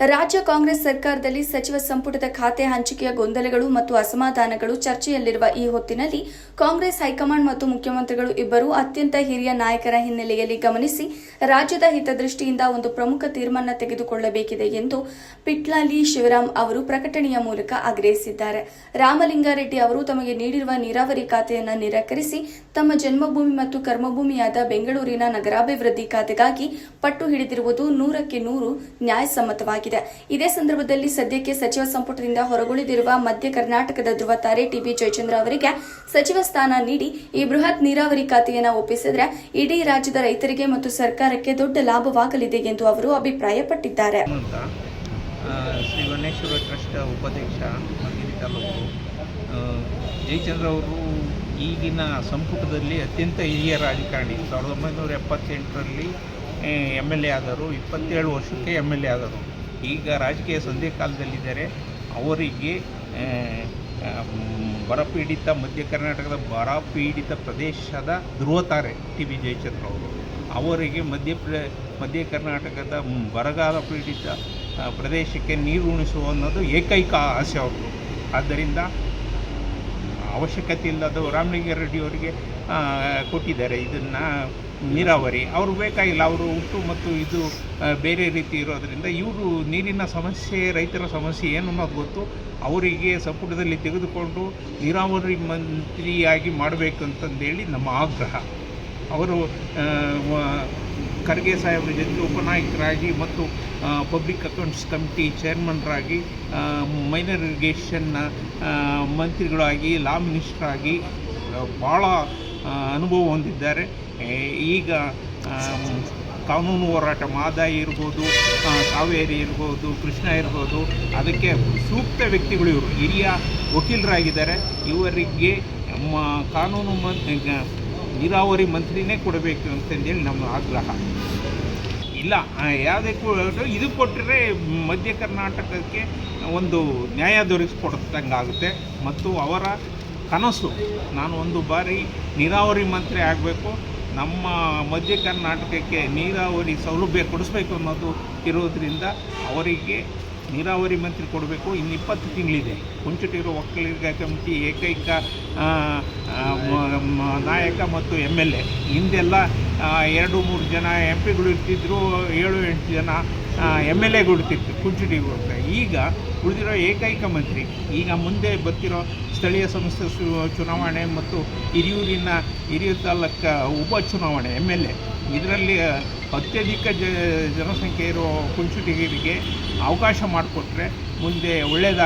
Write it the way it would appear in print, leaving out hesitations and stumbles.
ರಾಜ್ಯ ಕಾಂಗ್ರೆಸ್ ಸರ್ಕಾರದಲ್ಲಿ ಸಚಿವ ಸಂಪುಟದ ಖಾತೆ ಹಂಚಿಕೆಯ ಗೊಂದಲಗಳು ಮತ್ತು ಅಸಮಾಧಾನಗಳು ಚರ್ಚೆಯಲ್ಲಿರುವ ಈ ಹೊತ್ತಿನಲ್ಲಿ ಕಾಂಗ್ರೆಸ್ ಹೈಕಮಾಂಡ್ ಮತ್ತು ಮುಖ್ಯಮಂತ್ರಿಗಳು ಇಬ್ಬರೂ ಅತ್ಯಂತ ಹಿರಿಯ ನಾಯಕರ ಹಿನ್ನೆಲೆಯಲ್ಲಿ ಗಮನಿಸಿ ರಾಜ್ಯದ ಹಿತದೃಷ್ಟಿಯಿಂದ ಒಂದು ಪ್ರಮುಖ ತೀರ್ಮಾನ ತೆಗೆದುಕೊಳ್ಳಬೇಕಿದೆ ಎಂದು ಪಿಟ್ಲಾಲಿ ಶಿವರಾಮ್ ಅವರು ಪ್ರಕಟಣೆಯ ಮೂಲಕ ಆಗ್ರಹಿಸಿದ್ದಾರೆ. ರಾಮಲಿಂಗಾರೆಡ್ಡಿ ಅವರು ತಮಗೆ ನೀಡಿರುವ ನೀರಾವರಿ ಖಾತೆಯನ್ನು ನಿರಾಕರಿಸಿ ತಮ್ಮ ಜನ್ಮಭೂಮಿ ಮತ್ತು ಕರ್ಮಭೂಮಿಯಾದ ಬೆಂಗಳೂರಿನ ನಗರಾಭಿವೃದ್ಧಿ ಖಾತೆಗಾಗಿ ಪಟ್ಟು ಹಿಡಿದಿರುವುದು 100ಕ್ಕೆ 100 ನ್ಯಾಯಸಮ್ಮತವಾಗಿದೆ. ಇದೇ ಸಂದರ್ಭದಲ್ಲಿ ಸದ್ಯಕ್ಕೆ ಸಚಿವ ಸಂಪುಟದಿಂದ ಹೊರಗುಳಿದಿರುವ ಮಧ್ಯ ಕರ್ನಾಟಕದ ಧ್ರುವ ತಾರೆ ಟಿಬಿ ಜಯಚಂದ್ರ ಅವರಿಗೆ ಸಚಿವ ಸ್ಥಾನ ನೀಡಿ ಈ ಬೃಹತ್ ನೀರಾವರಿ ಖಾತೆಯನ್ನು ಒಪ್ಪಿಸಿದರೆ ಇಡೀ ರಾಜ್ಯದ ರೈತರಿಗೆ ಮತ್ತು ಸರ್ಕಾರಕ್ಕೆ ದೊಡ್ಡ ಲಾಭವಾಗಲಿದೆ ಎಂದು ಅವರು ಅಭಿಪ್ರಾಯಪಟ್ಟಿದ್ದಾರೆ. ಶ್ರೀ ವನ್ನೇಶ್ವರ ಟ್ರಸ್ಟ್ ಉಪಾಧ್ಯಕ್ಷ ಮಂಗೇರಿ ತಾಲೂಕು ಜಯಚಂದ್ರ ಅವರು ಈಗಿನ ಸಂಪುಟದಲ್ಲಿ ಅತ್ಯಂತ ಹಿರಿಯ ರಾಜಕಾರಣಿ. 1978ರಲ್ಲಿ MLA ಆದರು, 27 ವರ್ಷಕ್ಕೆ MLA ಆದರು. ಈಗ ರಾಜಕೀಯ ಸಂಧಿ ಕಾಲದಲ್ಲಿದ್ದಾರೆ. ಅವರಿಗೆ ಬರಪೀಡಿತ ಮಧ್ಯ ಕರ್ನಾಟಕದ ಬರಪೀಡಿತ ಪ್ರದೇಶದ ಧ್ರುವ ತಾರೆ ಟಿಬಿ ಜಯಚಂದ್ರ ಅವರು ಅವರಿಗೆ ಮಧ್ಯ ಕರ್ನಾಟಕದ ಬರಗಾಲ ಪೀಡಿತ ಪ್ರದೇಶಕ್ಕೆ ನೀರು ಉಣಿಸುವ ಅನ್ನೋದು ಏಕೈಕ ಆಸೆ ಅವರು. ಆದ್ದರಿಂದ ಅವಶ್ಯಕತೆ ಇಲ್ಲದ ರಾಮಲಿಂಗಾರೆಡ್ಡಿ ಅವರಿಗೆ ಕೊಟ್ಟಿದ್ದಾರೆ ಇದನ್ನು ನೀರಾವರಿ. ಅವರು ಬೇಕಾಗಿಲ್ಲ, ಅವರು ಹುಟ್ಟು ಮತ್ತು ಇದು ಬೇರೆ ರೀತಿ ಇರೋದರಿಂದ ಇವರು ನೀರಿನ ಸಮಸ್ಯೆ, ರೈತರ ಸಮಸ್ಯೆ ಏನು ಅನ್ನೋದು ಗೊತ್ತು. ಅವರಿಗೆ ಸಂಪುಟದಲ್ಲಿ ತೆಗೆದುಕೊಂಡು ನೀರಾವರಿ ಮಂತ್ರಿಯಾಗಿ ಮಾಡಬೇಕು ಅಂತಂದೇಳಿ ನಮ್ಮ ಆಗ್ರಹ. ಅವರು ಖರ್ಗೆ ಸಾಹೇಬ್ರ ಜೊತೆ ಉಪನಾಯಕರಾಗಿ ಮತ್ತು ಪಬ್ಲಿಕ್ ಅಕೌಂಟ್ಸ್ ಕಮಿಟಿ ಚೇರ್ಮನ್ರಾಗಿ, ಮೈನರ್ ಇರಿಗೇಷನ್ನ ಮಂತ್ರಿಗಳಾಗಿ, ಲಾ ಮಿನಿಸ್ಟ್ರಾಗಿ ಭಾಳ ಅನುಭವ ಹೊಂದಿದ್ದಾರೆ. ಈಗ ಕಾನೂನು ಹೋರಾಟ, ಮಹದಾಯಿ ಇರ್ಬೋದು, ಕಾವೇರಿ ಇರ್ಬೋದು, ಕೃಷ್ಣ ಇರ್ಬೋದು, ಅದಕ್ಕೆ ಸೂಕ್ತ ವ್ಯಕ್ತಿಗಳು ಇವರು. ಹಿರಿಯ ವಕೀಲರಾಗಿದ್ದಾರೆ. ಇವರಿಗೆ ಕಾನೂನು ನೀರಾವರಿ ಮಂತ್ರಿನೇ ಕೊಡಬೇಕು ಅಂತಂದೇಳಿ ನಮ್ಮ ಆಗ್ರಹ. ಇಲ್ಲ, ಯಾವುದೇ ಇದು ಕೊಟ್ಟರೆ ಮಧ್ಯ ಕರ್ನಾಟಕಕ್ಕೆ ಒಂದು ನ್ಯಾಯ ದೊರಕಿಸ್ಕೊಡ್ತಂಗಾಗುತ್ತೆ. ಮತ್ತು ಅವರ ಕನಸು, ನಾನು ಒಂದು ಬಾರಿ ನೀರಾವರಿ ಮಂತ್ರಿ ಆಗಬೇಕು, ನಮ್ಮ ಮಧ್ಯ ಕರ್ನಾಟಕಕ್ಕೆ ನೀರಾವರಿ ಸೌಲಭ್ಯ ಕೊಡಿಸ್ಬೇಕು ಅನ್ನೋದು ಇರೋದರಿಂದ ಅವರಿಗೆ ನೀರಾವರಿ ಮಂತ್ರಿ ಕೊಡಬೇಕು. ಇನ್ನು 20 ತಿಂಗಳಿದೆ. ಕುಂಚಿಟಿರೋ ಒಕ್ಕಲಿಗ ಕಮಿಟಿ ಏಕೈಕ ನಾಯಕ ಮತ್ತು MLA. ಹಿಂದೆಲ್ಲ 2-3 ಜನ MP ಗಳು ಇರ್ತಿದ್ರು, 7-8 ಜನ MLAಗಳು ಇರ್ತಿದ್ರು ಕುಂಚಿಟಿಗೂ ಅಂತ. ಈಗ ಉಳಿದಿರೋ ಏಕೈಕ ಮಂತ್ರಿ. ಈಗ ಮುಂದೆ ಬರ್ತಿರೋ ಸ್ಥಳೀಯ ಸಂಸ್ಥೆ ಚುನಾವಣೆ ಮತ್ತು ಹಿರಿಯೂರು ತಾಲೂಕು ಉಪಚುನಾವಣೆ MLA, ಇದರಲ್ಲಿ ಅತ್ಯಧಿಕ ಜನಸಂಖ್ಯೆ ಇರೋ ಕುಂಚಿಟಿಗರಿಗೆ ಅವಕಾಶ ಮಾಡಿಕೊಟ್ರೆ ಮುಂದೆ ಒಳ್ಳೆಯದಾಗುತ್ತೆ.